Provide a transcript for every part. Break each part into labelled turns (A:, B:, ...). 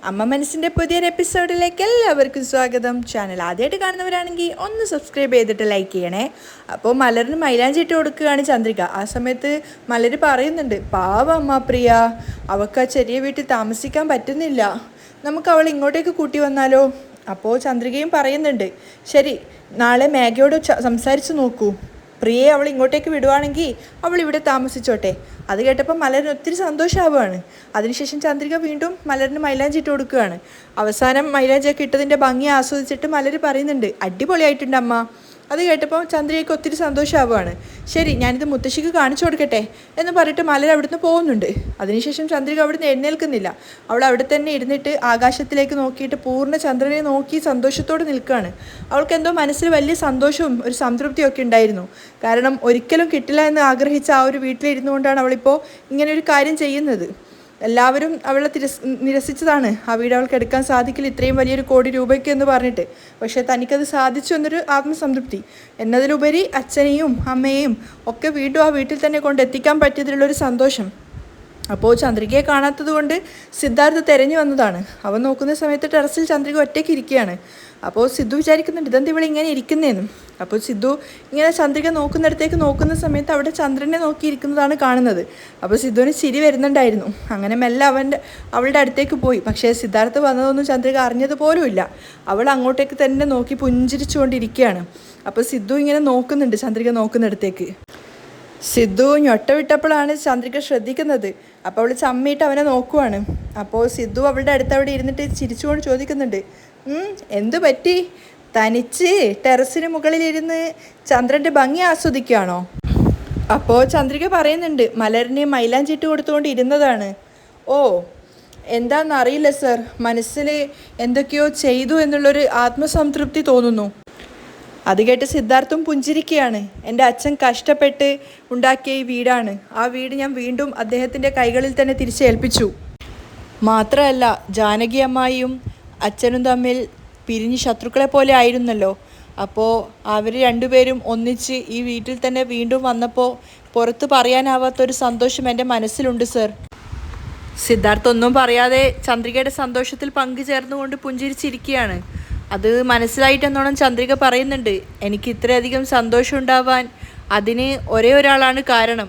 A: അമ്മ മനസ്സിൻ്റെ പുതിയൊരു എപ്പിസോഡിലേക്ക് എല്ലാവർക്കും സ്വാഗതം. ചാനൽ ആദ്യമായിട്ട് കാണുന്നവരാണെങ്കിൽ ഒന്ന് സബ്സ്ക്രൈബ് ചെയ്തിട്ട് ലൈക്ക് ചെയ്യണേ. അപ്പോൾ മലറിന് മൈലാഞ്ചി ഇട്ട് കൊടുക്കുകയാണ് ചന്ദ്രിക. ആ സമയത്ത് മലർ പറയുന്നുണ്ട്, പാവ അമ്മ പ്രിയ, അവൾക്ക് ആ ചെറിയ വീട്ടിൽ താമസിക്കാൻ പറ്റുന്നില്ല, നമുക്ക് അവൾ ഇങ്ങോട്ടേക്ക് കൂട്ടി വന്നാലോ? അപ്പോൾ ചന്ദ്രികയും പറയുന്നുണ്ട്, ശരി, നാളെ മാഗിയോട് സംസാരിച്ച് നോക്കൂ, പ്രിയയെ അവൾ ഇങ്ങോട്ടേക്ക് വിടുവാണെങ്കിൽ അവൾ ഇവിടെ താമസിച്ചോട്ടെ. അത് കേട്ടപ്പോൾ മലറിന് ഒത്തിരി സന്തോഷമാവുകയാണ്. അതിനുശേഷം ചന്ദ്രിക വീണ്ടും മലറിന് മൈലാഞ്ചി ഇട്ട് കൊടുക്കുകയാണ്. അവസാനം മൈലാഞ്ചിയൊക്കെ ഇട്ടതിൻ്റെ ഭംഗി ആസ്വദിച്ചിട്ട് മലർ പറയുന്നുണ്ട്, അടിപൊളിയായിട്ടുണ്ട് അമ്മ. അത് കേട്ടപ്പോൾ ചന്ദ്രികയ്ക്ക് ഒത്തിരി സന്തോഷമാവുകയാണ്. ശരി, ഞാനിത് മുത്തശ്ശിക്ക് കാണിച്ചു കൊടുക്കട്ടെ എന്ന് പറഞ്ഞിട്ട് മലർ അവിടുന്ന് പോകുന്നുണ്ട്. അതിനുശേഷം ചന്ദ്രിക അവിടുന്ന് എഴുന്നേൽക്കുന്നില്ല. അവൾ അവിടെ തന്നെ ഇരുന്നിട്ട് ആകാശത്തിലേക്ക് നോക്കിയിട്ട് പൂർണ്ണ ചന്ദ്രനെ നോക്കി സന്തോഷത്തോടെ നിൽക്കുകയാണ്. അവൾക്ക് എന്തോ മനസ്സിൽ വലിയ സന്തോഷവും ഒരു സംതൃപ്തിയും ഒക്കെ ഉണ്ടായിരുന്നു. കാരണം ഒരിക്കലും കിട്ടില്ല എന്ന് ആഗ്രഹിച്ച ആ ഒരു വീട്ടിലിരുന്നു കൊണ്ടാണ് അവളിപ്പോൾ ഇങ്ങനെ ഒരു കാര്യം ചെയ്യുന്നത്. എല്ലാവരും അവളെ നിരസിച്ചതാണ്, ആ വീട് അവൾക്ക് എടുക്കാൻ സാധിക്കില്ല ഇത്രയും വലിയൊരു കോടി രൂപയ്ക്ക് എന്ന് പറഞ്ഞിട്ട്. പക്ഷേ തനിക്കത് സാധിച്ചു എന്നൊരു ആത്മസംതൃപ്തി, എന്നതിലുപരി അച്ഛനെയും അമ്മയെയും ഒക്കെ വീണ്ടും ആ വീട്ടിൽ തന്നെ കൊണ്ടെത്തിക്കാൻ പറ്റിയതിലുള്ളൊരു സന്തോഷം. അപ്പോൾ ചന്ദ്രികയെ കാണാത്തത് കൊണ്ട് സിദ്ധാർത്ഥ് തിരഞ്ഞു വന്നതാണ്. അവൻ നോക്കുന്ന സമയത്ത് ടെറസിൽ ചന്ദ്രിക ഒറ്റയ്ക്ക് ഇരിക്കുകയാണ്. അപ്പോൾ സിദ്ധു വിചാരിക്കുന്നുണ്ട്, ഇതെന്ത് ഇവിടെ ഇങ്ങനെ ഇരിക്കുന്നതെന്നും. അപ്പോൾ സിദ്ധു ഇങ്ങനെ ചന്ദ്രിക നോക്കുന്നിടത്തേക്ക് നോക്കുന്ന സമയത്ത് അവിടെ ചന്ദ്രനെ നോക്കിയിരിക്കുന്നതാണ് കാണുന്നത്. അപ്പോൾ സിദ്ധുവിന് ചിരി വരുന്നുണ്ടായിരുന്നു. അങ്ങനെ മെല്ലെ അവളുടെ അടുത്തേക്ക് പോയി. പക്ഷേ സിദ്ധാർത്ഥ് വന്നതൊന്നും ചന്ദ്രിക അറിഞ്ഞതുപോലുമില്ല. അവൾ അങ്ങോട്ടേക്ക് തന്നെ നോക്കി പുഞ്ചിരിച്ചുകൊണ്ടിരിക്കുകയാണ്. അപ്പോൾ സിദ്ധു ഇങ്ങനെ നോക്കുന്നുണ്ട് ചന്ദ്രിക നോക്കുന്നിടത്തേക്ക്. സിദ്ധു ഞൊട്ട വിട്ടപ്പോഴാണ് ചന്ദ്രിക ശ്രദ്ധിക്കുന്നത്. അപ്പോൾ അവൾ ചമ്മിയിട്ട് അവനെ നോക്കുവാണ്. അപ്പോൾ സിദ്ധു അവളുടെ അടുത്ത് അവിടെ ഇരുന്നിട്ട് ചിരിച്ചുകൊണ്ട് ചോദിക്കുന്നുണ്ട്, എന്തു പറ്റി? തനിച്ച് ടെറസിന് മുകളിലിരുന്ന് ചന്ദ്രൻ്റെ ഭംഗി ആസ്വദിക്കുകയാണോ? അപ്പോൾ ചന്ദ്രിക പറയുന്നുണ്ട്, മലറിനെ മൈലാഞ്ചിട്ട് കൊടുത്തുകൊണ്ട് ഇരുന്നതാണ്. ഓ, എന്താണെന്നറിയില്ല സർ, മനസ്സിൽ എന്തൊക്കെയോ ചെയ്തു എന്നുള്ളൊരു ആത്മസംതൃപ്തി തോന്നുന്നു. അത് കേട്ട് സിദ്ധാർത്ഥും പുഞ്ചിരിക്കുകയാണ്. എൻ്റെ അച്ഛൻ കഷ്ടപ്പെട്ട് ഉണ്ടാക്കിയ ഈ വീടാണ്. ആ വീട് ഞാൻ വീണ്ടും അദ്ദേഹത്തിൻ്റെ കൈകളിൽ തന്നെ തിരിച്ചേൽപ്പിച്ചു. മാത്രമല്ല, ജാനകി അമ്മായിയും അച്ഛനും തമ്മിൽ പിരിഞ്ഞ് ശത്രുക്കളെ പോലെ ആയിരുന്നല്ലോ. അപ്പോൾ അവർ രണ്ടുപേരും ഒന്നിച്ച് ഈ വീട്ടിൽ തന്നെ വീണ്ടും വന്നപ്പോൾ പുറത്ത് പറയാനാവാത്തൊരു സന്തോഷം എൻ്റെ മനസ്സിലുണ്ട് സർ. സിദ്ധാർത്ഥ് ഒന്നും പറയാതെ ചന്ദ്രികയുടെ സന്തോഷത്തിൽ പങ്കുചേർന്നുകൊണ്ട് പുഞ്ചിരിച്ചിരിക്കുകയാണ്. അത് മനസ്സിലായിട്ടെന്നോണം ചന്ദ്രിക പറയുന്നുണ്ട്, എനിക്ക് ഇത്രയധികം സന്തോഷം ഉണ്ടാവാൻ അതിന് ഒരേ ഒരാളാണ് കാരണം.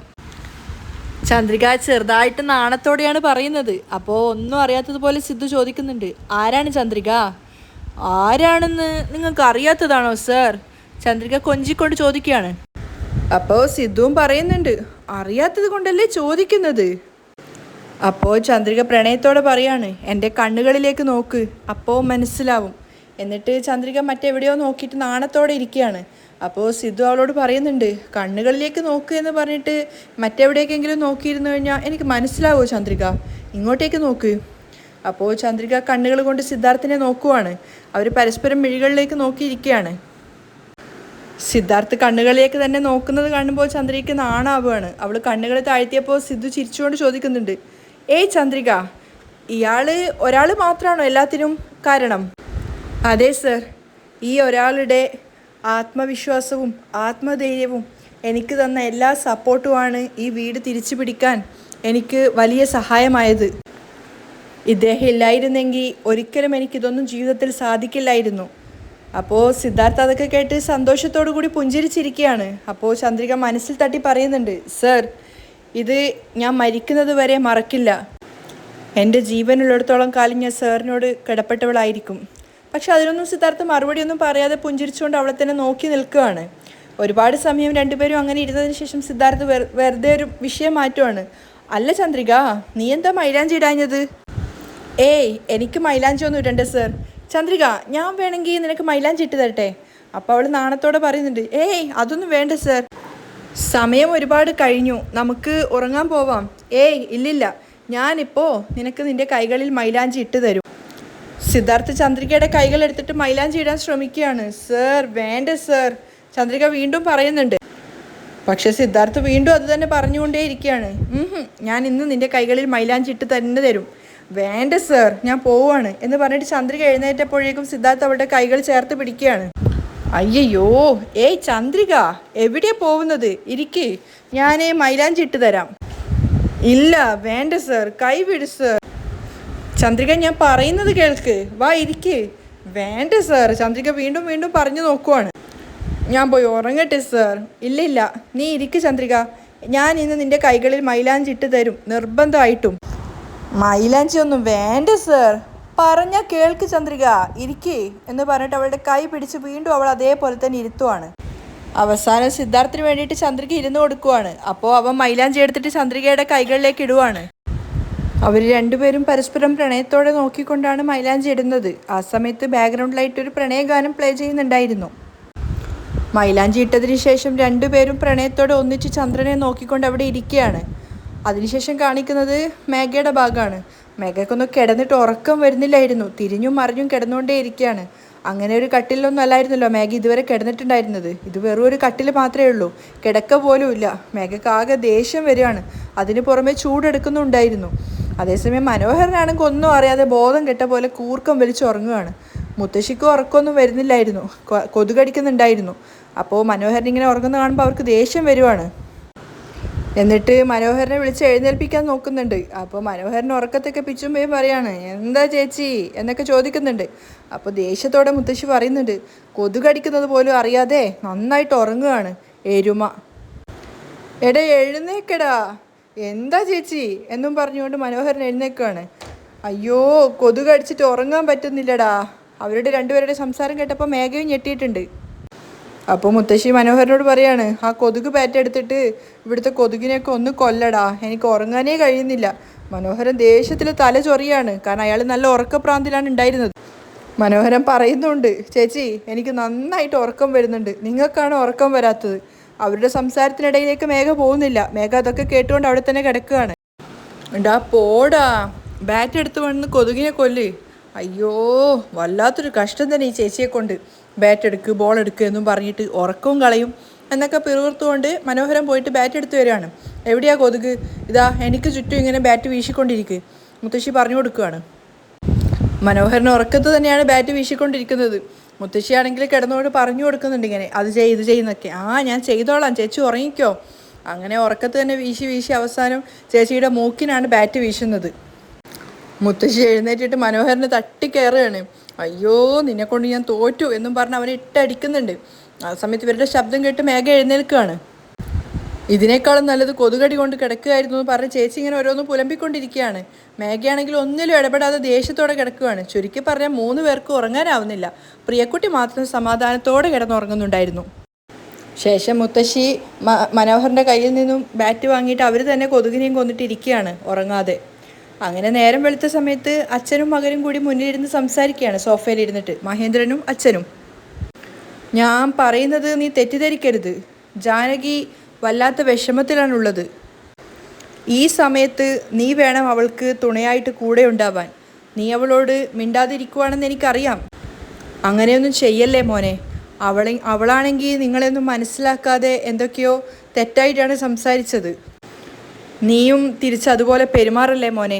A: ചന്ദ്രിക ചെറുതായിട്ട് നാണത്തോടെയാണ് പറയുന്നത്. അപ്പോൾ ഒന്നും അറിയാത്തതുപോലെ സിദ്ധു ചോദിക്കുന്നുണ്ട്, ആരാണ് ചന്ദ്രിക? ആരാണെന്ന് നിങ്ങൾക്ക് അറിയാത്തതാണോ സർ? ചന്ദ്രിക കൊഞ്ചിക്കൊണ്ട് ചോദിക്കുകയാണ്. അപ്പോൾ സിദ്ധുവും പറയുന്നുണ്ട്, അറിയാത്തത് കൊണ്ടല്ലേ ചോദിക്കുന്നത്. അപ്പോൾ ചന്ദ്രിക പ്രണയത്തോടെ പറയാണ്, എൻ്റെ കണ്ണുകളിലേക്ക് നോക്ക്, അപ്പോൾ മനസ്സിലാവും. എന്നിട്ട് ചന്ദ്രിക മറ്റെവിടെയോ നോക്കിയിട്ട് നാണത്തോടെ ഇരിക്കുകയാണ്. അപ്പോൾ സിദ്ധു അവളോട് പറയുന്നുണ്ട്, കണ്ണുകളിലേക്ക് നോക്ക് എന്ന് പറഞ്ഞിട്ട് മറ്റെവിടേക്കെങ്കിലും നോക്കിയിരുന്നു കഴിഞ്ഞാൽ എനിക്ക് മനസ്സിലാവുമോ ചന്ദ്രിക? ഇങ്ങോട്ടേക്ക് നോക്ക്. അപ്പോൾ ചന്ദ്രിക കണ്ണുകൾ കൊണ്ട് സിദ്ധാർത്ഥിനെ നോക്കുവാണ്. അവർ പരസ്പരം മിഴികളിലേക്ക് നോക്കിയിരിക്കുകയാണ്. സിദ്ധാർത്ഥ് കണ്ണുകളിലേക്ക് തന്നെ നോക്കുന്നത് കാണുമ്പോൾ ചന്ദ്രികയ്ക്ക് നാണാവുകയാണ്. അവൾ കണ്ണുകൾ താഴ്ത്തിയപ്പോൾ സിദ്ധു ചിരിച്ചുകൊണ്ട് ചോദിക്കുന്നുണ്ട്, ഏയ് ചന്ദ്രിക, ഒരാൾ മാത്രമാണോ എല്ലാത്തിനും കാരണം? അതെ സർ, ഈ ഒരാളുടെ ആത്മവിശ്വാസവും ആത്മധൈര്യവും എനിക്ക് തന്ന എല്ലാ സപ്പോർട്ടുമാണ് ഈ വീട് തിരിച്ചു പിടിക്കാൻ എനിക്ക് വലിയ സഹായമായത്. ഇദ്ദേഹം ഇല്ലായിരുന്നെങ്കിൽ ഒരിക്കലും എനിക്കിതൊന്നും ജീവിതത്തിൽ സാധിക്കില്ലായിരുന്നു. അപ്പോൾ സിദ്ധാർത്ഥ് അതൊക്കെ കേട്ട് സന്തോഷത്തോടു കൂടി പുഞ്ചിരിച്ചിരിക്കുകയാണ്. അപ്പോൾ ചന്ദ്രിക മനസ്സിൽ തട്ടി പറയുന്നുണ്ട്, സർ, ഇത് ഞാൻ മരിക്കുന്നത് വരെ മറക്കില്ല. എൻ്റെ ജീവനുള്ളിടത്തോളം കാലം ഞാൻ സാറിനോട് കിടപ്പെട്ടവളായിരിക്കും. പക്ഷെ അതിനൊന്നും സിദ്ധാർത്ഥ മറുപടിയൊന്നും പറയാതെ പുഞ്ചിരിച്ചുകൊണ്ട് അവളെ തന്നെ നോക്കി നിൽക്കുകയാണ്. ഒരുപാട് സമയം രണ്ടുപേരും അങ്ങനെ ഇരുന്നതിന് ശേഷം സിദ്ധാർത്ഥ് വെറുതെ ഒരു വിഷയം മാറ്റുവാണ്. അല്ല ചന്ദ്രിക, നീ എന്താ മൈലാഞ്ചി ഇടാഞ്ഞത്? ഏയ്, എനിക്ക് മൈലാഞ്ചി ഒന്നും ഇടണ്ട സർ. ചന്ദ്രിക, ഞാൻ വേണമെങ്കിൽ നിനക്ക് മൈലാഞ്ചി ഇട്ട് തരട്ടെ? അപ്പോൾ അവൾ നാണത്തോടെ പറയുന്നുണ്ട്, ഏയ് അതൊന്നും വേണ്ട സർ, സമയം ഒരുപാട് കഴിഞ്ഞു, നമുക്ക് ഉറങ്ങാൻ പോവാം. ഏയ് ഇല്ലില്ല, ഞാനിപ്പോൾ നിനക്ക് നിൻ്റെ കൈകളിൽ മൈലാഞ്ചി ഇട്ട് തരും. സിദ്ധാർത്ഥ് ചന്ദ്രികയുടെ കൈകൾ എടുത്തിട്ട് മൈലാഞ്ചി ഇടാൻ ശ്രമിക്കുകയാണ്. സർ, വേണ്ട സർ, ചന്ദ്രിക വീണ്ടും പറയുന്നുണ്ട്. പക്ഷെ സിദ്ധാർത്ഥ് വീണ്ടും അത് തന്നെ പറഞ്ഞുകൊണ്ടേ ഇരിക്കുകയാണ്. ഞാൻ ഇന്ന് നിൻ്റെ കൈകളിൽ മൈലാഞ്ചി ഇട്ട് തന്നെ തരും. വേണ്ട സർ, ഞാൻ പോവാണ് എന്ന് പറഞ്ഞിട്ട് ചന്ദ്രിക എഴുന്നേറ്റപ്പോഴേക്കും സിദ്ധാർത്ഥ് അവളുടെ കൈകൾ ചേർത്ത് പിടിക്കുകയാണ്. അയ്യോ, ഏയ് ചന്ദ്രിക, എവിടെയാണ് പോകുന്നത്? ഇരിക്ക്, ഞാൻ മൈലാഞ്ചി ഇട്ട് തരാം. ഇല്ല, വേണ്ട സർ, കൈ വിട് സർ. ചന്ദ്രിക, ഞാൻ പറയുന്നത് കേൾക്ക്, വാ ഇരിക്ക്. വേണ്ട സാർ, ചന്ദ്രിക വീണ്ടും വീണ്ടും പറഞ്ഞു നോക്കുവാണ്. ഞാൻ പോയി ഉറങ്ങട്ടെ സാർ. ഇല്ല, നീ ഇരിക്ക് ചന്ദ്രിക. ഞാൻ ഇന്ന് നിൻ്റെ കൈകളിൽ മൈലാഞ്ചി ഇട്ട് തരും, നിർബന്ധമായിട്ടും. മൈലാഞ്ചി ഒന്നും വേണ്ട സാർ. പറഞ്ഞാൽ കേൾക്ക് ചന്ദ്രിക, ഇരിക്കേ എന്ന് പറഞ്ഞിട്ട് അവളുടെ കൈ പിടിച്ച് വീണ്ടും അവൾ അതേപോലെ തന്നെ ഇരുത്തുവാണ്. അവസാനം സിദ്ധാർത്ഥിന് വേണ്ടിയിട്ട് ചന്ദ്രിക ഇരുന്ന് കൊടുക്കുവാണ്. അപ്പോൾ അവൻ മൈലാഞ്ചി എടുത്തിട്ട് ചന്ദ്രികയുടെ കൈകളിലേക്ക് ഇടുവാണ്. അവർ രണ്ടുപേരും പരസ്പരം പ്രണയത്തോടെ നോക്കിക്കൊണ്ടാണ് മൈലാഞ്ചി ഇടുന്നത്. ആ സമയത്ത് ബാക്ക്ഗ്രൗണ്ടിലായിട്ട് ഒരു പ്രണയഗാനം പ്ലേ ചെയ്യുന്നുണ്ടായിരുന്നു. മൈലാഞ്ചി ഇട്ടതിന് ശേഷം രണ്ടുപേരും പ്രണയത്തോടെ ഒന്നിച്ച് ചന്ദ്രനെ നോക്കിക്കൊണ്ട് അവിടെ ഇരിക്കുകയാണ്. അതിനുശേഷം കാണിക്കുന്നത് മേഘയുടെ ഭാഗമാണ്. മേഘക്കൊന്നും കിടന്നിട്ട് ഉറക്കം വരുന്നില്ലായിരുന്നു. തിരിഞ്ഞും മറിഞ്ഞും കിടന്നുകൊണ്ടേ ഇരിക്കുകയാണ്. അങ്ങനെ ഒരു കട്ടിലൊന്നും അല്ലായിരുന്നല്ലോ മേഘ ഇതുവരെ കിടന്നിട്ടുണ്ടായിരുന്നത്. ഇത് വെറും ഒരു കട്ടിൽ മാത്രമേ ഉള്ളൂ, കിടക്ക പോലും ഇല്ല. മേഘക്ക് ആകെ ദേഷ്യം വരികയാണ്. അതിന് പുറമെ ചൂടെടുക്കുന്നുണ്ടായിരുന്നു. അതേസമയം മനോഹരനാണെങ്കിൽ ഒന്നും അറിയാതെ ബോധം കെട്ട പോലെ കൂർക്കം വലിച്ചുറങ്ങുകയാണ്. മുത്തശ്ശിക്കും ഉറക്കമൊന്നും വരുന്നില്ലായിരുന്നു, കൊതുകടിക്കുന്നുണ്ടായിരുന്നു. അപ്പോൾ മനോഹരൻ ഇങ്ങനെ ഉറങ്ങുന്ന കാണുമ്പോൾ അവർക്ക് ദേഷ്യം വരുവാണ്. എന്നിട്ട് മനോഹരനെ വിളിച്ച് എഴുന്നേൽപ്പിക്കാൻ നോക്കുന്നുണ്ട്. അപ്പോൾ മനോഹരൻ ഉറക്കത്തൊക്കെ പിച്ചുമ്പേ പറയാണ്, എന്താ ചേച്ചി എന്നൊക്കെ ചോദിക്കുന്നുണ്ട്. അപ്പോൾ ദേഷ്യത്തോടെ മുത്തശ്ശി പറയുന്നുണ്ട്, കൊതുകടിക്കുന്നത് പോലും അറിയാതെ നന്നായിട്ട് ഉറങ്ങുകയാണ് എരുമ. എടാ എഴുന്നേക്കടാ, എന്താ ചേച്ചി എന്നും പറഞ്ഞുകൊണ്ട് മനോഹരൻ എഴുന്നേക്കുകയാണ്. അയ്യോ, കൊതുകടിച്ചിട്ട് ഉറങ്ങാൻ പറ്റുന്നില്ലടാ. അവരുടെ രണ്ടുപേരുടെ സംസാരം കേട്ടപ്പോൾ മേഘയും ഞെട്ടിയിട്ടുണ്ട്. അപ്പോൾ മുത്തശ്ശി മനോഹരനോട് പറയാണ്, ആ കൊതുക് പാറ്റെടുത്തിട്ട് ഇവിടുത്തെ കൊതുകിനെയൊക്കെ ഒന്ന് കൊല്ലടാ, എനിക്ക് ഉറങ്ങാനേ കഴിയുന്നില്ല. മനോഹരൻ ദേഷ്യത്തിൽ തല ചൊറിയാണ്, കാരണം അയാൾ നല്ല ഉറക്കപ്രാന്തിലാണ് ഉണ്ടായിരുന്നത്. മനോഹരൻ പറയുന്നുണ്ട്, ചേച്ചി എനിക്ക് നന്നായിട്ട് ഉറക്കം വരുന്നുണ്ട്, നിങ്ങൾക്കാണ് ഉറക്കം വരാത്തത്. അവരുടെ സംസാരത്തിനിടയിലേക്ക് മേഘ പോകുന്നില്ല. മേഘ അതൊക്കെ കേട്ടുകൊണ്ട് അവിടെ തന്നെ കിടക്കുകയാണ്. ഉണ്ടാ പോടാ, ബാറ്റ് എടുത്ത് വന്ന് കൊതുകിനെ കൊല്ല്. അയ്യോ, വല്ലാത്തൊരു കഷ്ടം തന്നെ ഈ ചേച്ചിയെ കൊണ്ട്. ബാറ്റ് എടുക്ക്, ബോൾ എടുക്കുക എന്നും പറഞ്ഞിട്ട് ഉറക്കവും കളയും എന്നൊക്കെ പിറുവിർത്തുകൊണ്ട് മനോഹരൻ പോയിട്ട് ബാറ്റ് എടുത്ത് വരികയാണ്. എവിടെയാ കൊതുക്? ഇതാ എനിക്ക് ചുറ്റും ഇങ്ങനെ ബാറ്റ് വീശിക്കൊണ്ടിരിക്കുക, മുത്തശ്ശി പറഞ്ഞു കൊടുക്കുകയാണ്. മനോഹരൻ ഉറക്കത്ത് തന്നെയാണ് ബാറ്റ് വീശിക്കൊണ്ടിരിക്കുന്നത്. മുത്തശ്ശിയാണെങ്കിൽ കിടന്നോട് പറഞ്ഞു കൊടുക്കുന്നുണ്ട് ഇങ്ങനെ, അത് ഇത് ചെയ്യുന്നൊക്കെ. ഞാൻ ചെയ്തോളാം, ചേച്ചി ഉറങ്ങിക്കോ. അങ്ങനെ ഉറക്കത്ത് തന്നെ വീശി വീശി അവസാനം ചേച്ചിയുടെ മൂക്കിനാണ് ബാറ്റ് വീശുന്നത്. മുത്തശ്ശി എഴുന്നേറ്റിട്ട് മനോഹരനെ തട്ടിക്കയറുകയാണ്. അയ്യോ, നിന്നെക്കൊണ്ട് ഞാൻ തോറ്റു എന്നും പറഞ്ഞ് അവനെ ഇട്ടടിക്കുന്നുണ്ട്. ആ സമയത്ത് ഇവരുടെ ശബ്ദം കേട്ട് മേഘ എഴുന്നേൽക്കുകയാണ്. ഇതിനേക്കാളും നല്ലത് കൊതുകടി കൊണ്ട് കിടക്കുകയായിരുന്നു എന്ന് പറഞ്ഞ് ചേച്ചി ഇങ്ങനെ ഓരോന്ന് പുലമ്പിക്കൊണ്ടിരിക്കുകയാണ്. മേഘയാണെങ്കിൽ ഒന്നിലും ഇടപെടാതെ ദേഷ്യത്തോടെ കിടക്കുകയാണ്. ചുരുക്കി പറഞ്ഞാൽ 3 പേർക്ക് ഉറങ്ങാനാവുന്നില്ല. പ്രിയക്കുട്ടി മാത്രം സമാധാനത്തോടെ കിടന്നുറങ്ങുന്നുണ്ടായിരുന്നു. ശേഷം മുത്തശ്ശി മനോഹറിൻ്റെ കയ്യിൽ നിന്നും ബാറ്റ് വാങ്ങിയിട്ട് അവർ തന്നെ കൊതുകിനെയും കൊന്നിട്ടിരിക്കുകയാണ് ഉറങ്ങാതെ. അങ്ങനെ നേരം വെളുത്ത സമയത്ത് അച്ഛനും മകനും കൂടി മുന്നിലിരുന്ന് സംസാരിക്കുകയാണ്, സോഫയിലിരുന്നിട്ട്, മഹേന്ദ്രനും അച്ഛനും. ഞാൻ പറയുന്നത് നീ തെറ്റിദ്ധരിക്കരുത്. ജാനകി വല്ലാത്ത വിഷമത്തിലാണുള്ളത്. ഈ സമയത്ത് നീ വേണം അവൾക്ക് തുണയായിട്ട് കൂടെ ഉണ്ടാവാൻ. നീ അവളോട് മിണ്ടാതിരിക്കുവാണെന്ന് എനിക്കറിയാം. അങ്ങനെയൊന്നും ചെയ്യല്ലേ മോനെ. അവളാണെങ്കിൽ നിങ്ങളെയൊന്നും മനസ്സിലാക്കാതെ എന്തൊക്കെയോ തെറ്റായിട്ടാണ് സംസാരിച്ചത്. നീയും തിരിച്ചതുപോലെ പെരുമാറല്ലേ മോനെ.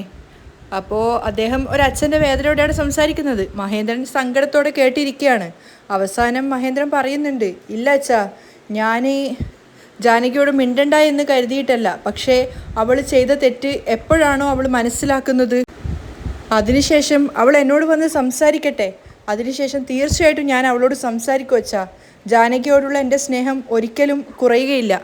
A: അപ്പോൾ അദ്ദേഹം ഒരച്ഛൻ്റെ വേദനയോടെയാണ് സംസാരിക്കുന്നത്. മഹേന്ദ്രൻ സങ്കടത്തോടെ കേട്ടിരിക്കുകയാണ്. അവസാനം മഹേന്ദ്രൻ പറയുന്നുണ്ട്, ഇല്ല അച്ഛാ, ഞാൻ ജാനകിയോട് മിണ്ടണ്ട എന്ന് കരുതിയിട്ടല്ല. പക്ഷേ അവൾ ചെയ്ത തെറ്റ് എപ്പോഴാണോ അവൾ മനസ്സിലാക്കുന്നത്, അതിനുശേഷം അവൾ എന്നോട് വന്ന് സംസാരിക്കട്ടെ. അതിനുശേഷം തീർച്ചയായിട്ടും ഞാൻ അവളോട് സംസാരിക്കും അച്ഛാ. ജാനകിയോടുള്ള എൻ്റെ സ്നേഹം ഒരിക്കലും കുറയുകയില്ല.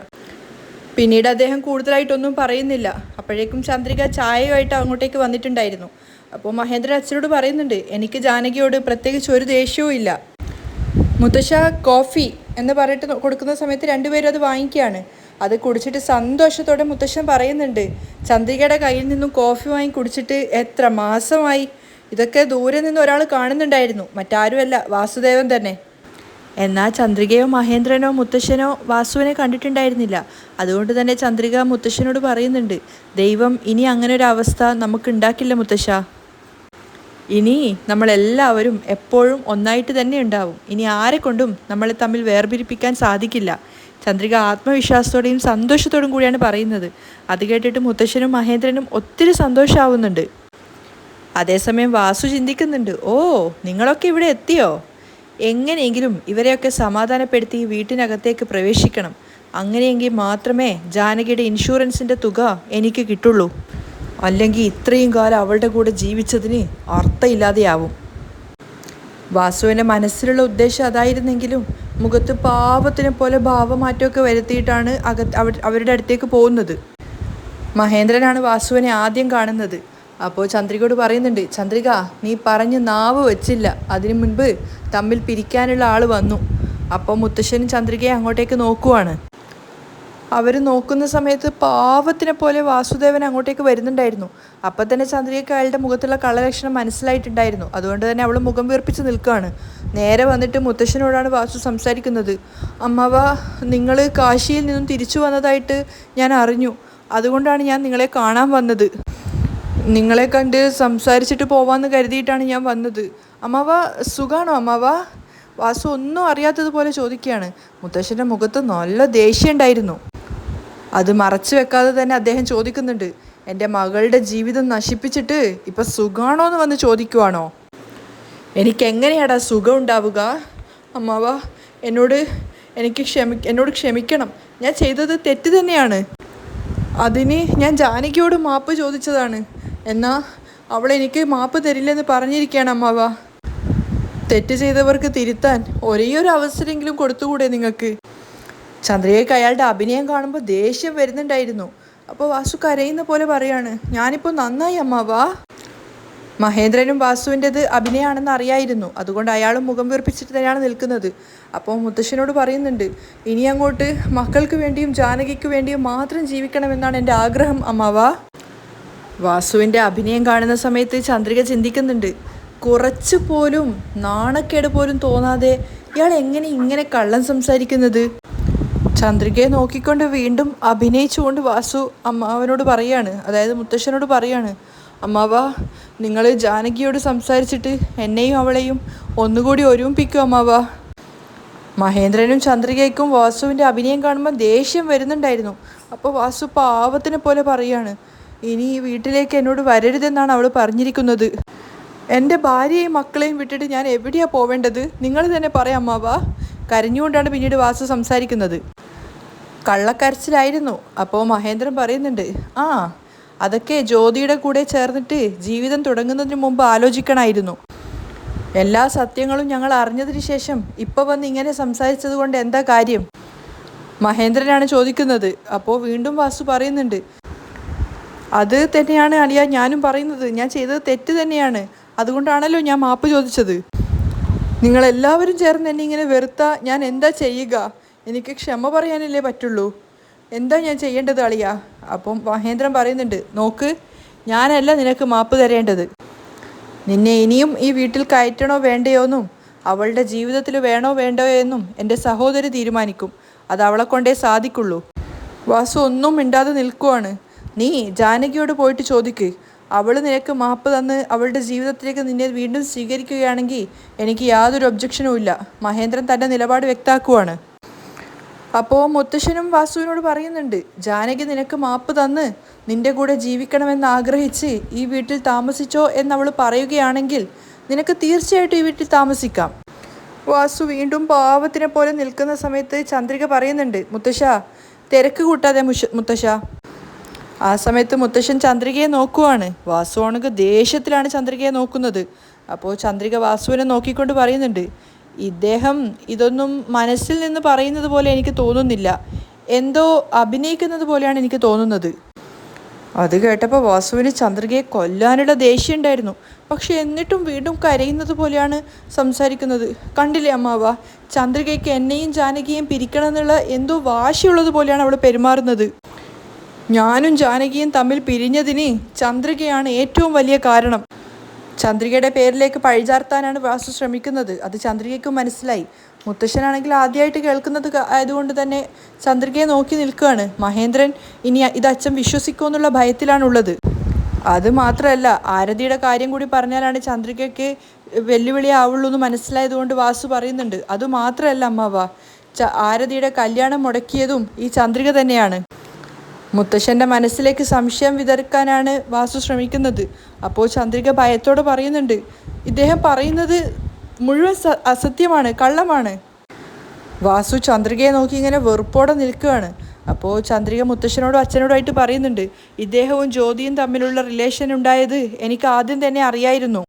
A: പിന്നീട് അദ്ദേഹം കൂടുതലായിട്ടൊന്നും പറയുന്നില്ല. അപ്പോഴേക്കും ചന്ദ്രിക ചായയുമായിട്ട് അങ്ങോട്ടേക്ക് വന്നിട്ടുണ്ടായിരുന്നു. അപ്പോൾ മഹേന്ദ്രൻ അച്ഛനോട് പറയുന്നുണ്ട്, എനിക്ക് ജാനകിയോട് പ്രത്യേകിച്ച് ഒരു ദേഷ്യവും ഇല്ല. മുത്തശ്ശ കോഫി എന്ന് പറഞ്ഞിട്ട് കൊടുക്കുന്ന സമയത്ത് രണ്ടുപേരും അത് വാങ്ങിക്കുകയാണ്. അത് കുടിച്ചിട്ട് സന്തോഷത്തോടെ മുത്തശ്ശൻ പറയുന്നുണ്ട്, ചന്ദ്രികയുടെ കയ്യിൽ നിന്നും കോഫി വാങ്ങി കുടിച്ചിട്ട് എത്ര മാസമായി. ഇതൊക്കെ ദൂരെ നിന്ന് ഒരാൾ കാണുന്നുണ്ടായിരുന്നു, മറ്റാരുമല്ല, വാസുദേവൻ തന്നെ. എന്നാൽ ചന്ദ്രികയോ മഹേന്ദ്രനോ മുത്തശ്ശനോ വാസുവിനെ കണ്ടിട്ടുണ്ടായിരുന്നില്ല. അതുകൊണ്ട് തന്നെ ചന്ദ്രിക മുത്തശ്ശനോട് പറയുന്നുണ്ട്, ദൈവം ഇനി അങ്ങനെ ഒരു അവസ്ഥ നമുക്ക് ഉണ്ടാക്കില്ല മുത്തശ്ശ. ഇനി നമ്മളെല്ലാവരും എപ്പോഴും ഒന്നായിട്ട് തന്നെ ഉണ്ടാവും. ഇനി ആരെക്കൊണ്ടും നമ്മളെ തമ്മിൽ വേർപിരിപ്പിക്കാൻ സാധിക്കില്ല. ചന്ദ്രിക ആത്മവിശ്വാസത്തോടെയും സന്തോഷത്തോടും കൂടിയാണ് പറയുന്നത്. അത് കേട്ടിട്ട് മുത്തശ്ശനും മഹേന്ദ്രനും ഒത്തിരി സന്തോഷമാവുന്നുണ്ട്. അതേസമയം വാസു ചിന്തിക്കുന്നുണ്ട്, ഓ നിങ്ങളൊക്കെ ഇവിടെ എത്തിയോ? എങ്ങനെയെങ്കിലും ഇവരെയൊക്കെ സമാധാനപ്പെടുത്തി വീട്ടിനകത്തേക്ക് പ്രവേശിക്കണം. അങ്ങനെയെങ്കിൽ മാത്രമേ ജാനകിയുടെ ഇൻഷുറൻസിൻ്റെ തുക എനിക്ക് കിട്ടുള്ളൂ. അല്ലെങ്കിൽ ഇത്രയും കാലം അവളുടെ കൂടെ ജീവിച്ചതിന് അർത്ഥമില്ലാതെയാവും. വാസുവിൻ്റെ മനസ്സിലുള്ള ഉദ്ദേശം അതായിരുന്നെങ്കിലും മുഖത്ത് പാവത്തിനെ പോലെ ഭാവമാറ്റമൊക്കെ വരുത്തിയിട്ടാണ് അവരുടെ അടുത്തേക്ക് പോകുന്നത്. മഹേന്ദ്രനാണ് വാസുവിനെ ആദ്യം കാണുന്നത്. അപ്പോൾ ചന്ദ്രികയോട് പറയുന്നുണ്ട്, ചന്ദ്രിക നീ പറഞ്ഞ് നാവ് വെച്ചില്ല, അതിനു മുൻപ് തമ്മിൽ പിരിക്കാനുള്ള ആൾ വന്നു. അപ്പോൾ മുത്തശ്ശനും ചന്ദ്രികയെ അങ്ങോട്ടേക്ക് നോക്കുവാണ്. അവർ നോക്കുന്ന സമയത്ത് പാവത്തിനെ പോലെ വാസുദേവൻ അങ്ങോട്ടേക്ക് വരുന്നുണ്ടായിരുന്നു. അപ്പം തന്നെ ചന്ദ്രികയ്ക്ക് അയാളുടെ മുഖത്തുള്ള കളലക്ഷണം മനസ്സിലായിട്ടുണ്ടായിരുന്നു. അതുകൊണ്ട് തന്നെ അവൾ മുഖം വീർപ്പിച്ച് നിൽക്കുകയാണ്. നേരെ വന്നിട്ട് മുത്തശ്ശനോടാണ് വാസു സംസാരിക്കുന്നത്. അമ്മാവ, നിങ്ങൾ കാശിയിൽ നിന്നും തിരിച്ചു വന്നതായിട്ട് ഞാൻ അറിഞ്ഞു. അതുകൊണ്ടാണ് ഞാൻ നിങ്ങളെ കാണാൻ വന്നത്. നിങ്ങളെ കണ്ട് സംസാരിച്ചിട്ട് പോവാമെന്ന് കരുതിയിട്ടാണ് ഞാൻ വന്നത്. അമ്മാവ സുഖാണോ അമ്മാവ? വാസു ഒന്നും അറിയാത്തതുപോലെ ചോദിക്കുകയാണ്. മുത്തശ്ശൻ്റെ മുഖത്ത് നല്ല ദേഷ്യം ഉണ്ടായിരുന്നു. അത് മറച്ചു വെക്കാതെ തന്നെ അദ്ദേഹം ചോദിക്കുന്നുണ്ട്, എൻ്റെ മകളുടെ ജീവിതം നശിപ്പിച്ചിട്ട് ഇപ്പം സുഖാണോ എന്ന് വന്ന് ചോദിക്കുവാണോ? എനിക്കെങ്ങനെയാടാ സുഖം ഉണ്ടാവുക? അമ്മാവ, എന്നോട് ക്ഷമിക്കണം. ഞാൻ ചെയ്തത് തെറ്റ് തന്നെയാണ്. അതിന് ഞാൻ ജാനകിയോട് മാപ്പ് ചോദിച്ചതാണ്. എന്നാൽ അവൾ എനിക്ക് മാപ്പ് തരില്ലെന്ന് പറഞ്ഞിരിക്കുകയാണ് അമ്മാവ. തെറ്റ് ചെയ്തവർക്ക് തിരുത്താൻ ഒരേയൊരു അവസരമെങ്കിലും കൊടുത്തുകൂടെ നിങ്ങൾക്ക്? ചന്ദ്രികയ്ക്ക് അയാളുടെ അഭിനയം കാണുമ്പോൾ ദേഷ്യം വരുന്നുണ്ടായിരുന്നു. അപ്പോൾ വാസു കരയുന്ന പോലെ പറയാണ്, ഞാനിപ്പോൾ നന്നായി അമ്മാവ. മഹേന്ദ്രനും വാസുവിൻ്റെത് അഭിനയമാണെന്ന് അറിയായിരുന്നു. അതുകൊണ്ട് അയാളും മുഖം വീർപ്പിച്ചിട്ട് തന്നെയാണ് നിൽക്കുന്നത്. അപ്പോൾ മുത്തശ്ശനോട് പറയുന്നുണ്ട്, ഇനി അങ്ങോട്ട് മക്കൾക്ക് വേണ്ടിയും ജാനകിക്ക് വേണ്ടിയും മാത്രം ജീവിക്കണമെന്നാണ് എൻ്റെ ആഗ്രഹം അമ്മാവ. വാസുവിൻ്റെ അഭിനയം കാണുന്ന സമയത്ത് ചന്ദ്രിക ചിന്തിക്കുന്നുണ്ട്, കുറച്ച് പോലും നാണക്കേട് പോലും തോന്നാതെ ഇയാൾ എങ്ങനെ ഇങ്ങനെ കള്ളം സംസാരിക്കുന്നത്? ചന്ദ്രികയെ നോക്കിക്കൊണ്ട് വീണ്ടും അഭിനയിച്ചുകൊണ്ട് വാസു അമ്മാവനോട് പറയാണ്, അതായത് മുത്തശ്ശനോട് പറയാണ്, അമ്മാവ, നിങ്ങൾ ജാനകിയോട് സംസാരിച്ചിട്ട് എന്നെയും അവളെയും ഒന്നുകൂടി ഒരുമിപ്പിക്കും അമ്മാവ. മഹേന്ദ്രനും ചന്ദ്രികയ്ക്കും വാസുവിൻ്റെ അഭിനയം കാണുമ്പോൾ ദേഷ്യം വരുന്നുണ്ടായിരുന്നു. അപ്പോൾ വാസു പാവത്തിനെ പോലെ പറയാണ്, ഇനി ഈ വീട്ടിലേക്ക് എന്നോട് വരരുതെന്നാണ് അവൾ പറഞ്ഞിരിക്കുന്നത്. എൻ്റെ ഭാര്യയെയും മക്കളെയും വിട്ടിട്ട് ഞാൻ എവിടെയാണ് പോവേണ്ടത്? നിങ്ങൾ തന്നെ പറയാം അമ്മാവ. കരഞ്ഞുകൊണ്ടാണ് പിന്നീട് വാസു സംസാരിക്കുന്നത്. കള്ളക്കരച്ചിലായിരുന്നു. അപ്പോൾ മഹേന്ദ്രൻ പറയുന്നുണ്ട്, അതൊക്കെ ജ്യോതിയുടെ കൂടെ ചേർന്നിട്ട് ജീവിതം തുടങ്ങുന്നതിന് മുമ്പ് ആലോചിക്കണമായിരുന്നു. എല്ലാ സത്യങ്ങളും ഞങ്ങൾ അറിഞ്ഞതിന് ശേഷം ഇപ്പോൾ വന്ന് ഇങ്ങനെ സംസാരിച്ചത് കൊണ്ട് എന്താ കാര്യം? മഹേന്ദ്രനാണ് ചോദിക്കുന്നത്. അപ്പോൾ വീണ്ടും വാസു പറയുന്നുണ്ട്, അത് തന്നെയാണ് അളിയ ഞാനും പറയുന്നത്. ഞാൻ ചെയ്തത് തെറ്റ് തന്നെയാണ്. അതുകൊണ്ടാണല്ലോ ഞാൻ മാപ്പ് ചോദിച്ചത്. നിങ്ങളെല്ലാവരും ചേർന്ന് എന്നെ ഇങ്ങനെ വെറുത്താൽ ഞാൻ എന്താ ചെയ്യുക? എനിക്ക് ക്ഷമ പറയാനല്ലേ പറ്റുള്ളൂ. എന്താ ഞാൻ ചെയ്യേണ്ടത് അളിയ? അപ്പം മഹേന്ദ്രൻ പറയുന്നുണ്ട്, നോക്ക്, ഞാനല്ല നിനക്ക് മാപ്പ് തരേണ്ടത്. നിന്നെ ഇനിയും ഈ വീട്ടിൽ കയറ്റണോ വേണ്ടയോ എന്നും അവളുടെ ജീവിതത്തിൽ വേണോ വേണ്ടയോ എന്നും എൻ്റെ സഹോദരി തീരുമാനിക്കും. അത് അവളെ കൊണ്ടേ സാധിക്കുള്ളൂ. വാസു ഒന്നും മിണ്ടാതെ നിൽക്കുവാണ്. നീ ജാനകിയോട് പോയിട്ട് ചോദിക്ക്. അവൾ നിനക്ക് മാപ്പ് തന്ന് അവളുടെ ജീവിതത്തിലേക്ക് നിന്നെ വീണ്ടും സ്വീകരിക്കുകയാണെങ്കിൽ എനിക്ക് യാതൊരു ഒബ്ജക്ഷനും ഇല്ല. മഹേന്ദ്രൻ തൻ്റെ നിലപാട് വ്യക്തമാക്കുവാണ്. അപ്പോൾ മുത്തശ്ശനും വാസുവിനോട് പറയുന്നുണ്ട്, ജാനകി നിനക്ക് മാപ്പ് തന്ന് നിൻ്റെ കൂടെ ജീവിക്കണമെന്ന് ആഗ്രഹിച്ച് ഈ വീട്ടിൽ താമസിച്ചോ എന്നവൾ പറയുകയാണെങ്കിൽ നിനക്ക് തീർച്ചയായിട്ടും ഈ വീട്ടിൽ താമസിക്കാം. വാസു വീണ്ടും പാവത്തിനെ പോലെ നിൽക്കുന്ന സമയത്ത് ചന്ദ്രിക പറയുന്നുണ്ട്, മുത്തശ്ശ, തിരക്ക് കൂട്ടാതെ മുത്തശ്ശ. ആ സമയത്ത് മുത്തശ്ശൻ ചന്ദ്രികയെ നോക്കുവാണ്. വാസു ആണെങ്കിൽ ദേഷ്യത്തിലാണ് ചന്ദ്രികയെ നോക്കുന്നത്. അപ്പോൾ ചന്ദ്രിക വാസുവിനെ നോക്കിക്കൊണ്ട് പറയുന്നുണ്ട്, ഇദ്ദേഹം ഇതൊന്നും മനസ്സിൽ നിന്ന് പറയുന്നത് പോലെ എനിക്ക് തോന്നുന്നില്ല. എന്തോ അഭിനയിക്കുന്നത് പോലെയാണ് എനിക്ക് തോന്നുന്നത്. അത് കേട്ടപ്പോൾ വാസുവിന് ചന്ദ്രികയെ കൊല്ലാനുള്ള ദേഷ്യം ഉണ്ടായിരുന്നു. പക്ഷെ എന്നിട്ടും വീണ്ടും കരയുന്നത് പോലെയാണ് സംസാരിക്കുന്നത്. കണ്ടില്ലേ അമ്മാവ, ചന്ദ്രികയ്ക്ക് എന്നെയും ജാനകിയെയും പിരിക്കണമെന്നുള്ള എന്തോ വാശിയുള്ളത് പോലെയാണ് അവൾ പെരുമാറുന്നത്. ഞാനും ജാനകിയും തമ്മിൽ പിരിഞ്ഞതിന് ചന്ദ്രികയാണ് ഏറ്റവും വലിയ കാരണം. ചന്ദ്രികയുടെ പേരിലേക്ക് പഴിചാർത്താനാണ് വാസു ശ്രമിക്കുന്നത്. അത് ചന്ദ്രികയ്ക്കും മനസ്സിലായി. മുത്തശ്ശനാണെങ്കിൽ ആദ്യമായിട്ട് കേൾക്കുന്നത് ആയതുകൊണ്ട് തന്നെ ചന്ദ്രികയെ നോക്കി നിൽക്കുകയാണ്. മഹേന്ദ്രൻ ഇനി ഇത് അച്ഛൻ വിശ്വസിക്കുമെന്നുള്ള ഭയത്തിലാണുള്ളത്. അത് മാത്രമല്ല, ആരതിയുടെ കാര്യം കൂടി പറഞ്ഞാലാണ് ചന്ദ്രികയ്ക്ക് വെല്ലുവിളിയാവുള്ളൂ എന്ന് മനസ്സിലായതുകൊണ്ട് വാസു പറയുന്നുണ്ട്, അതുമാത്രമല്ല അമ്മാവ, ആരതിയുടെ കല്യാണം മുടക്കിയതും ഈ ചന്ദ്രിക തന്നെയാണ്. മുത്തശ്ശൻ്റെ മനസ്സിലേക്ക് സംശയം വിതർക്കാനാണ് വാസു ശ്രമിക്കുന്നത്. അപ്പോൾ ചന്ദ്രിക ഭയത്തോടെ പറയുന്നുണ്ട്, ഇദ്ദേഹം പറയുന്നത് മുഴുവൻ അസത്യമാണ്, കള്ളമാണ്. വാസു ചന്ദ്രികയെ നോക്കി ഇങ്ങനെ വെറുപ്പോടെ നിൽക്കുകയാണ്. അപ്പോൾ ചന്ദ്രിക മുത്തശ്ശനോടും അച്ഛനോടുമായിട്ട് പറയുന്നുണ്ട്, ഇദ്ദേഹവും ജ്യോതിയും തമ്മിലുള്ള റിലേഷൻ ഉണ്ടായത് എനിക്ക് ആദ്യം തന്നെ അറിയായിരുന്നു.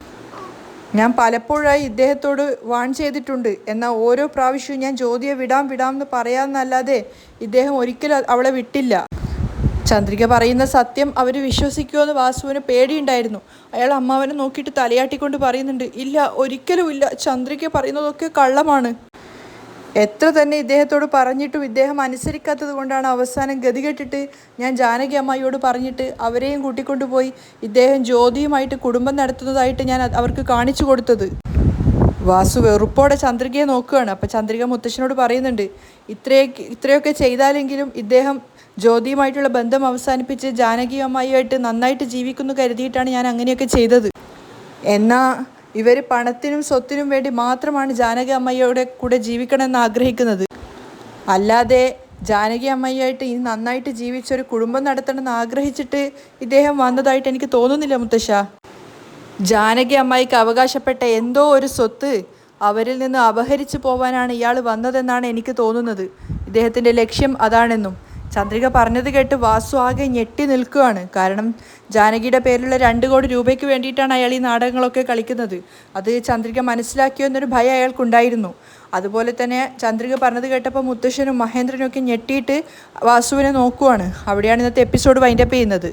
A: ഞാൻ പലപ്പോഴായി ഇദ്ദേഹത്തോട് വാൺ ചെയ്തിട്ടുണ്ട്. എന്നാൽ ഓരോ പ്രാവശ്യവും ഞാൻ ജ്യോതിയെ വിടാം എന്ന് പറയാമെന്നല്ലാതെ ഇദ്ദേഹം ഒരിക്കലും അവളെ വിട്ടില്ല. ചന്ദ്രിക പറയുന്ന സത്യം അവർ വിശ്വസിക്കുമെന്ന് വാസുവിന് പേടിയുണ്ടായിരുന്നു. അയാൾ അമ്മാവനെ നോക്കിയിട്ട് തലയാട്ടിക്കൊണ്ട് പറയുന്നുണ്ട്, ഇല്ല, ഒരിക്കലും ഇല്ല, ചന്ദ്രിക പറയുന്നതൊക്കെ കള്ളമാണ്. എത്ര തന്നെ ഇദ്ദേഹത്തോട് പറഞ്ഞിട്ടും ഇദ്ദേഹം അനുസരിക്കാത്തത് കൊണ്ടാണ് അവസാനം ഗതികെട്ടിട്ട് ഞാൻ ജാനകി അമ്മായിയോട് പറഞ്ഞിട്ട് അവരെയും കൂട്ടിക്കൊണ്ടുപോയി ഇദ്ദേഹം ജ്യോതിയുമായിട്ട് കുടുംബം നടത്തുന്നതായിട്ട് ഞാൻ അവർക്ക് കാണിച്ചു കൊടുത്തത്. വാസു വെറുപ്പോടെ ചന്ദ്രികയെ നോക്കുകയാണ്. അപ്പോൾ ചന്ദ്രിക മുത്തശ്ശനോട് പറയുന്നുണ്ട്, ഇത്രയൊക്കെ ചെയ്താലെങ്കിലും ഇദ്ദേഹം ജ്യോതിയുമായിട്ടുള്ള ബന്ധം അവസാനിപ്പിച്ച് ജാനകി അമ്മായിയായിട്ട് നന്നായിട്ട് ജീവിക്കുന്നു കരുതിയിട്ടാണ് ഞാൻ അങ്ങനെയൊക്കെ ചെയ്തത്. എന്നാൽ ഇവർ പണത്തിനും സ്വത്തിനും വേണ്ടി മാത്രമാണ് ജാനകി അമ്മയുടെ കൂടെ ജീവിക്കണമെന്ന് ആഗ്രഹിക്കുന്നത്. അല്ലാതെ ജാനകി അമ്മയായിട്ട് ഇനി നന്നായിട്ട് ജീവിച്ചൊരു കുടുംബം നടത്തണമെന്ന് ആഗ്രഹിച്ചിട്ട് ഇദ്ദേഹം വന്നതായിട്ട് എനിക്ക് തോന്നുന്നില്ല മുത്തശ്ശ. ജാനകി അമ്മായിക്ക് അവകാശപ്പെട്ട എന്തോ ഒരു സ്വത്ത് അവരിൽ നിന്ന് അപഹരിച്ചു പോവാനാണ് ഇയാൾ വന്നതെന്നാണ് എനിക്ക് തോന്നുന്നത്. ഇദ്ദേഹത്തിൻ്റെ ലക്ഷ്യം അതാണെന്നും ചന്ദ്രിക പറഞ്ഞത് കേട്ട് വാസു ആകെ ഞെട്ടി നിൽക്കുകയാണ്. കാരണം ജാനകിയുടെ പേരിലുള്ള 2 കോടി രൂപയ്ക്ക് വേണ്ടിയിട്ടാണ് അയാൾ ഈ നാടകങ്ങളൊക്കെ കളിക്കുന്നത്. അത് ചന്ദ്രിക മനസ്സിലാക്കിയോ എന്നൊരു ഭയം അയാൾക്കുണ്ടായിരുന്നു. അതുപോലെ തന്നെ ചന്ദ്രിക പറഞ്ഞത് കേട്ടപ്പോൾ മുത്തശ്ശനും മഹേന്ദ്രനും ഒക്കെ ഞെട്ടിയിട്ട് വാസുവിനെ നോക്കുവാണ്. അവിടെയാണ് ഇന്നത്തെ എപ്പിസോഡ് വൈൻഡപ്പ് ചെയ്യുന്നത്.